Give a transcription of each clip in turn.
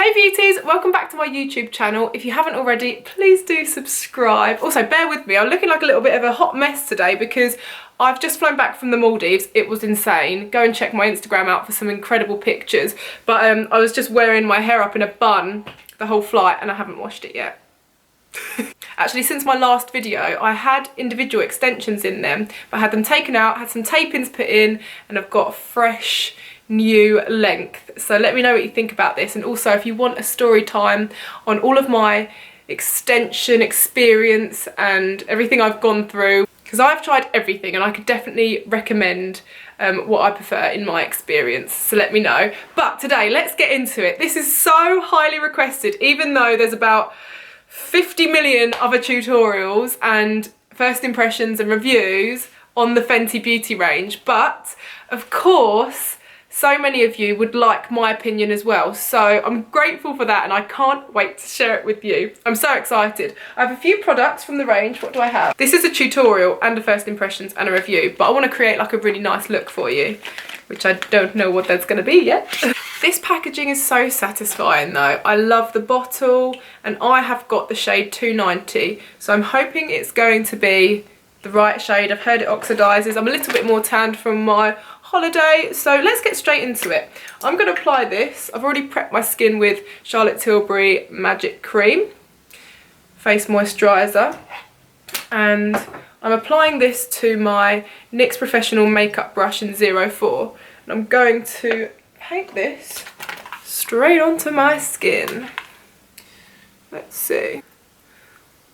Hey beauties, welcome back to my YouTube channel. If you haven't already, please do subscribe. Also, bear with me, I'm looking like a little bit of a hot mess today because I've just flown back from the Maldives. It was insane. Go and check my Instagram out for some incredible pictures. But I was just wearing my hair up in a bun the whole flight and I haven't washed it yet. Actually, since my last video, I had individual extensions in them, but I had them taken out, had some tape-ins put in, and I've got a fresh new length. So let me know what you think about this, and also if you want a story time on all of my extension experience and everything I've gone through, because I've tried everything and I could definitely recommend what I prefer in my experience, so let me know. But today, let's get into it. This is so highly requested, even though there's about 50 million other tutorials and first impressions and reviews on the Fenty beauty range, but of course so many of you would like my opinion as well, so I'm grateful for that and I can't wait to share it with you. I'm so excited. I have a few products from the range. What do I have? This is a tutorial and a first impressions and a review, but I want to create like a really nice look for you, which I don't know what that's going to be yet. This packaging is so satisfying though. I love the bottle and I have got the shade 290, so I'm hoping it's going to be the right shade. I've heard it oxidises. I'm a little bit more tanned from my holiday, so let's get straight into it. I'm going to apply this. I've already prepped my skin with Charlotte Tilbury Magic Cream Face Moisturiser, and I'm applying this to my NYX Professional Makeup Brush in 04, and I'm going to paint this straight onto my skin. Let's see.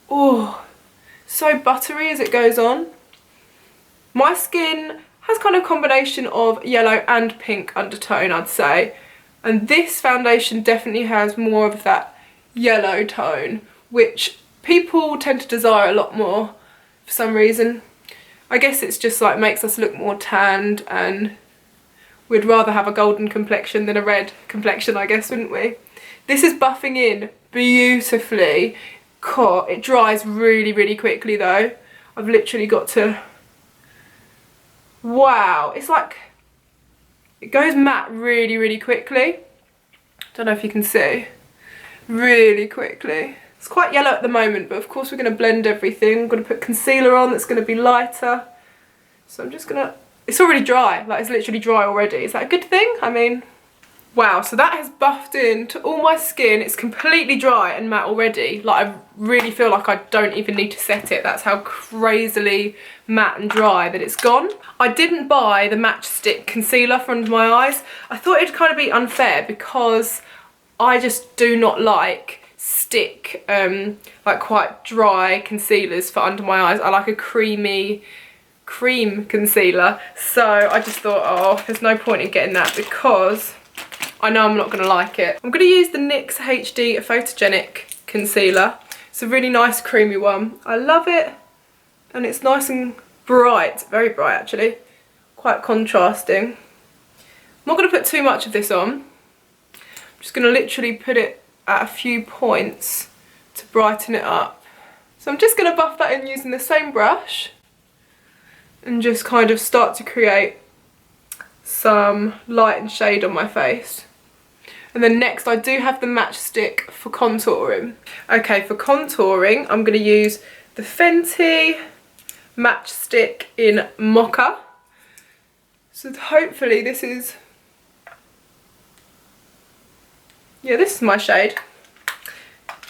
Oh, so buttery as it goes on. My skin has kind of a combination of yellow and pink undertone, I'd say, and this foundation definitely has more of that yellow tone, which people tend to desire a lot more for some reason. I guess it's just like makes us look more tanned, and we'd rather have a golden complexion than a red complexion, I guess, wouldn't we? This is buffing in beautifully. God, it dries really, really quickly though. I've literally got to... Wow, it's like... It goes matte really, really quickly. Don't know if you can see. Really quickly. It's quite yellow at the moment, but of course we're going to blend everything. I'm going to put concealer on that's going to be lighter. So I'm just going to... It's already dry, like it's literally dry already. Is that a good thing? I mean, wow, so that has buffed into all my skin. It's completely dry and matte already. Like I really feel like I don't even need to set it. That's how crazily matte and dry that it's gone. I didn't buy the Matchstick concealer for under my eyes. I thought it'd kind of be unfair because I just do not like stick, like quite dry concealers for under my eyes. I like a creamy cream concealer, so I just thought, oh, there's no point in getting that because I know I'm not going to like it. I'm going to use the NYX HD Photogenic concealer. It's a really nice creamy one. I love it, and it's nice and bright, very bright actually, quite contrasting. I'm not going to put too much of this on. I'm just going to literally put it at a few points to brighten it up. So I'm just going to buff that in using the same brush and just kind of start to create some light and shade on my face. And then next I do have the Matchstick for contouring. Okay, for contouring I'm going to use the Fenty Matchstick in Mocha. So hopefully this is... Yeah, this is my shade.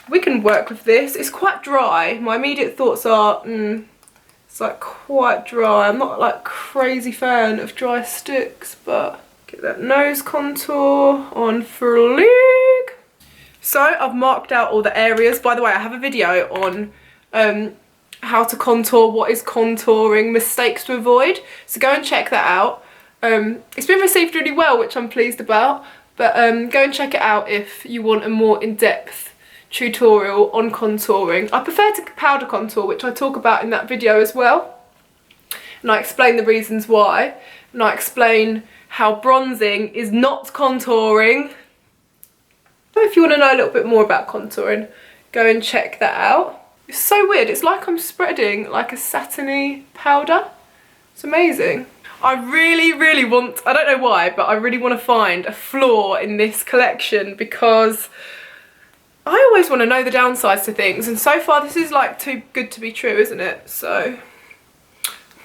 We can work with this. It's quite dry. My immediate thoughts are, it's like quite dry. I'm not like crazy fan of dry sticks, but get that nose contour on fleek. So I've marked out all the areas. By the way, I have a video on how to contour, what is contouring, mistakes to avoid. So go and check that out. It's been received really well, which I'm pleased about. But go and check it out if you want a more in-depth tutorial on contouring. I prefer to powder contour, which I talk about in that video as well, and I explain the reasons why, and I explain how bronzing is not contouring. So if you want to know a little bit more about contouring, go and check that out. It's so weird, it's like I'm spreading like a satiny powder. It's amazing. I really want, I don't know why, but I really want to find a flaw in this collection because I always want to know the downsides to things, and so far this is like too good to be true, isn't it? So,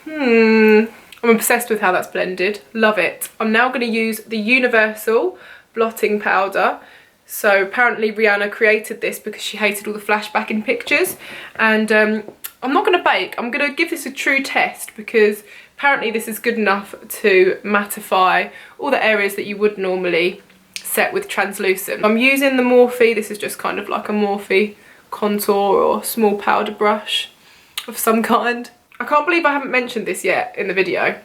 I'm obsessed with how that's blended. Love it. I'm now going to use the Universal blotting powder. So apparently Rihanna created this because she hated all the flashbacking pictures, and I'm not going to bake. I'm going to give this a true test because apparently this is good enough to mattify all the areas that you would normally set with translucent. I'm using the Morphe. This is just kind of like a Morphe contour or small powder brush of some kind. I can't believe I haven't mentioned this yet in the video.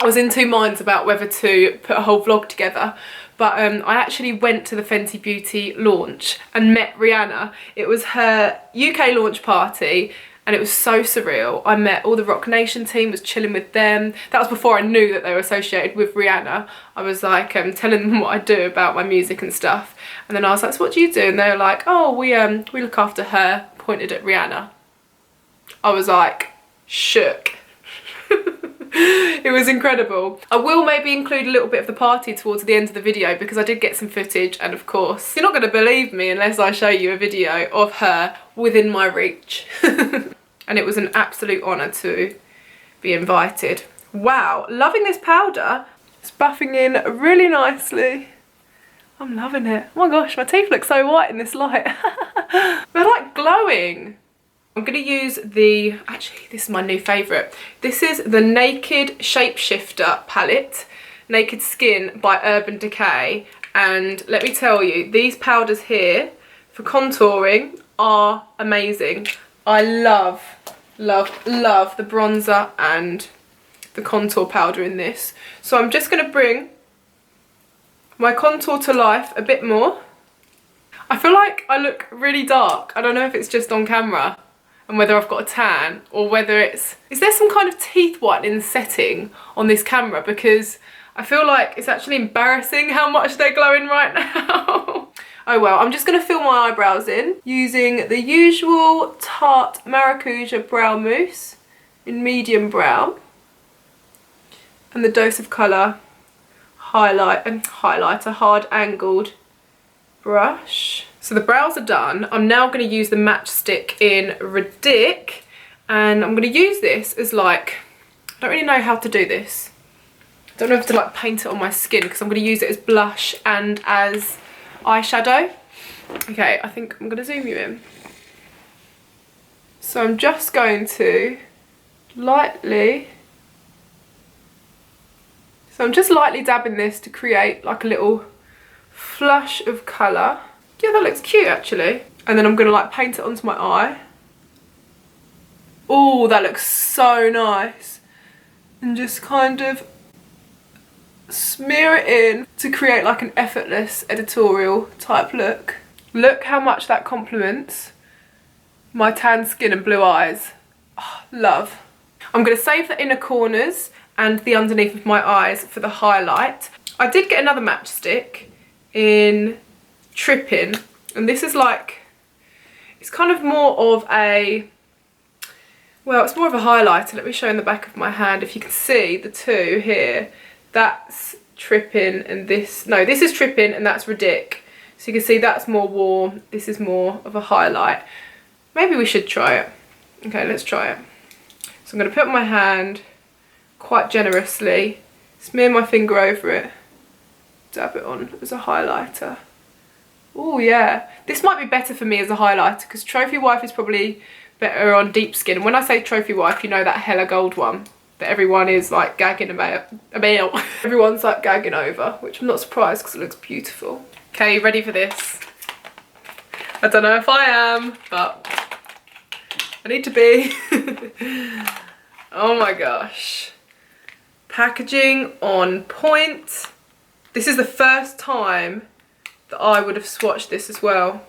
I was in two minds about whether to put a whole vlog together, but I actually went to the Fenty Beauty launch and met Rihanna. It was her UK launch party and it was so surreal. I met all the Rock Nation team, was chilling with them. That was before I knew that they were associated with Rihanna. I was like telling them what I do about my music and stuff. And then I was like, so what do you do? And they were like, oh, we look after her, pointed at Rihanna. I was like, shook. It was incredible. I will maybe include a little bit of the party towards the end of the video because I did get some footage, and of course you're not going to believe me unless I show you a video of her within my reach. And it was an absolute honour to be invited. Wow, loving this powder. It's buffing in really nicely. I'm loving it. Oh my gosh, my teeth look so white in this light. They're like glowing. I'm going to use the, actually this is my new favourite. This is the Naked Shapeshifter palette, Naked Skin by Urban Decay. And let me tell you, these powders here for contouring are amazing. I love the bronzer and the contour powder in this. So I'm just going to bring my contour to life a bit more. I feel like I look really dark. I don't know if it's just on camera and whether I've got a tan or whether it's... Is there some kind of teeth whitening setting on this camera? Because I feel like it's actually embarrassing how much they're glowing right now. Oh well, I'm just going to fill my eyebrows in using the usual Tarte Maracuja Brow Mousse in medium brown. And the Dose of Colour highlighter, hard angled brush. So the brows are done. I'm now going to use the matchstick in Ridic, and I'm going to use this as like, I don't really know how to do this. I don't know if to like paint it on my skin because I'm going to use it as blush and as eyeshadow. Okay, I think I'm going to zoom you in. So I'm just going to lightly dabbing this to create like a little flush of colour. Yeah, that looks cute actually. And then I'm going to like paint it onto my eye. Oh, that looks so nice. And just kind of smear it in to create like an effortless editorial type look. Look how much that complements my tan skin and blue eyes. Oh, love. I'm going to save the inner corners and the underneath of my eyes for the highlight. I did get another matchstick in Trippin', and this is like, it's kind of more of a, well, it's more of a highlighter. Let me show in the back of my hand if you can see the two here. That's Trippin' and this, no, this is Trippin' and that's Ridic. So you can see that's more warm, this is more of a highlight. Maybe we should try it. Okay, let's try it. So I'm going to put my hand quite generously, smear my finger over it, dab it on as a highlighter. Oh yeah, this might be better for me as a highlighter because Trophy Wife is probably better on deep skin. And when I say Trophy Wife, you know that hella gold one that everyone is like gagging about. Everyone's like gagging over, which I'm not surprised because it looks beautiful. Okay, ready for this? I don't know if I am, but I need to be. Oh my gosh. Packaging on point. This is the first time that I would have swatched this as well.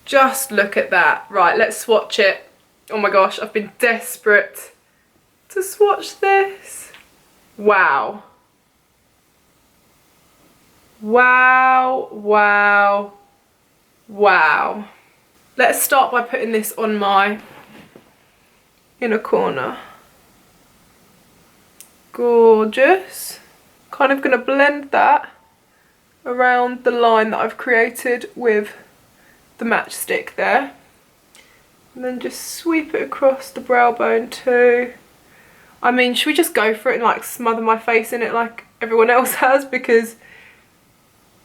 Just look at that. Right, let's swatch it. Oh my gosh, I've been desperate to swatch this. Wow. Wow, wow, wow. Let's start by putting this on my inner corner. Gorgeous. Kind of going to blend that around the line that I've created with the matchstick there. And then just sweep it across the brow bone too. I mean, should we just go for it and like smother my face in it like everyone else has? Because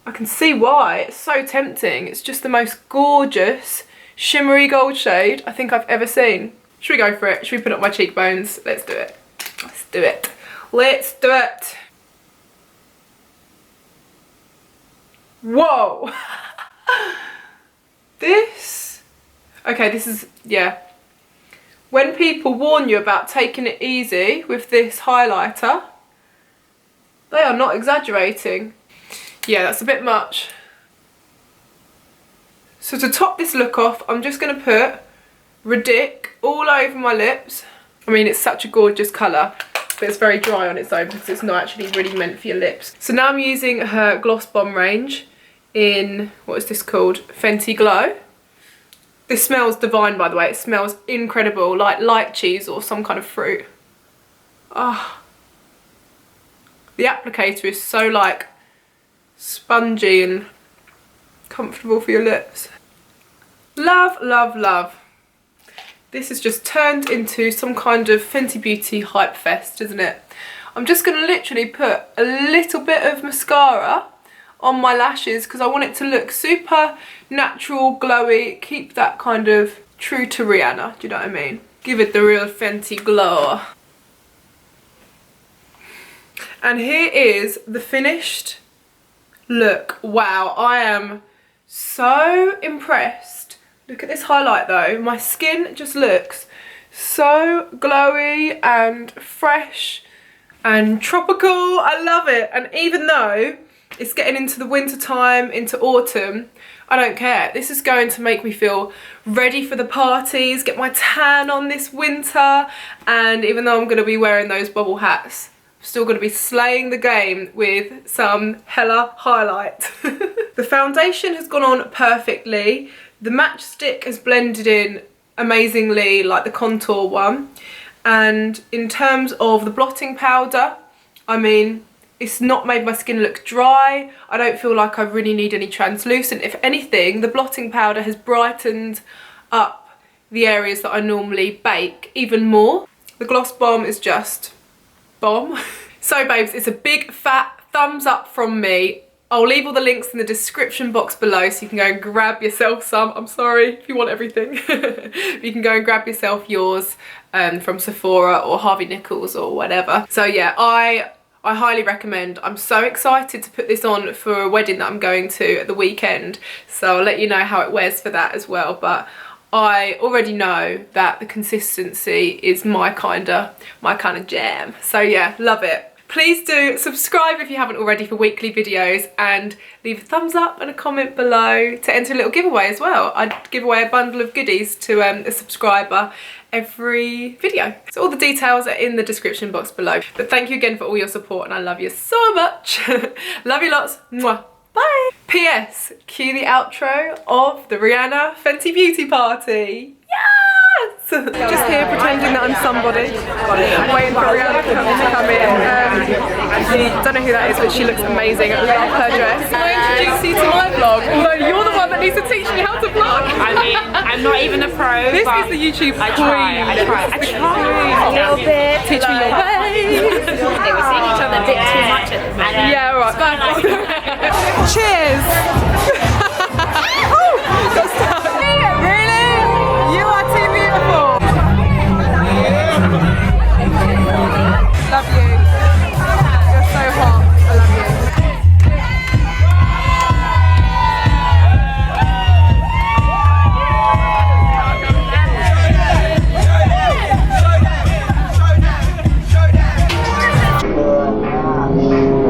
I can see why. It's so tempting. It's just the most gorgeous shimmery gold shade I think I've ever seen. Should we go for it? Should we put up my cheekbones? Let's do it. Let's do it. Let's do it. Whoa. Okay, this is, yeah. When people warn you about taking it easy with this highlighter, they are not exaggerating. Yeah, that's a bit much. So to top this look off, I'm just going to put Ridic all over my lips. I mean, it's such a gorgeous colour, but it's very dry on its own because it's not actually really meant for your lips. So now I'm using her Gloss Bomb range in, what is this called? Fenty Glow. This smells divine, by the way. It smells incredible, like light cheese or some kind of fruit. Ah, oh. The applicator is so like spongy and comfortable for your lips. Love, love, love. This has just turned into some kind of Fenty Beauty hype fest, isn't it? I'm just going to literally put a little bit of mascara on my lashes because I want it to look super natural, glowy, keep that kind of true to Rihanna, do you know what I mean? Give it the real Fenty glow. And here is the finished look. Wow, I am so impressed. Look at this highlight though. My skin just looks so glowy and fresh and tropical. I love it. And even though it's getting into the winter time, into autumn, I don't care. This is going to make me feel ready for the parties, get my tan on this winter, and even though I'm going to be wearing those bubble hats, I'm still going to be slaying the game with some hella highlight. The foundation has gone on perfectly. The matchstick has blended in amazingly, like the contour one. And in terms of the blotting powder, I mean, it's not made my skin look dry. I don't feel like I really need any translucent. If anything, the blotting powder has brightened up the areas that I normally bake even more. The Gloss Bomb is just bomb. So babes, it's a big fat thumbs up from me. I'll leave all the links in the description box below so you can go and grab yourself some. I'm sorry if you want everything. You can go and grab yourself yours from Sephora or Harvey Nichols or whatever. So yeah, I highly recommend. I'm so excited to put this on for a wedding that I'm going to at the weekend. So I'll let you know how it wears for that as well. But I already know that the consistency is my kind of jam. So yeah, love it. Please do subscribe if you haven't already for weekly videos, and leave a thumbs up and a comment below to enter a little giveaway as well. I give away a bundle of goodies to a subscriber every video. So all the details are in the description box below. But thank you again for all your support and I love you so much. Love you lots. Mwah. Bye. P.S. Cue the outro of the Rihanna Fenty Beauty Party. Yes! Just here pretending that I'm somebody. Waiting for Rihanna to come in. Don't know who that is, but she looks amazing. I love her dress. Can I introduce you to my vlog? Although you're the one that needs to teach me how to vlog. I mean, I'm not even a pro. This is the YouTube queen. I try a little bit. Teach me your ways. We're seeing each other a bit too much at the moment. Yeah, alright. Cheers!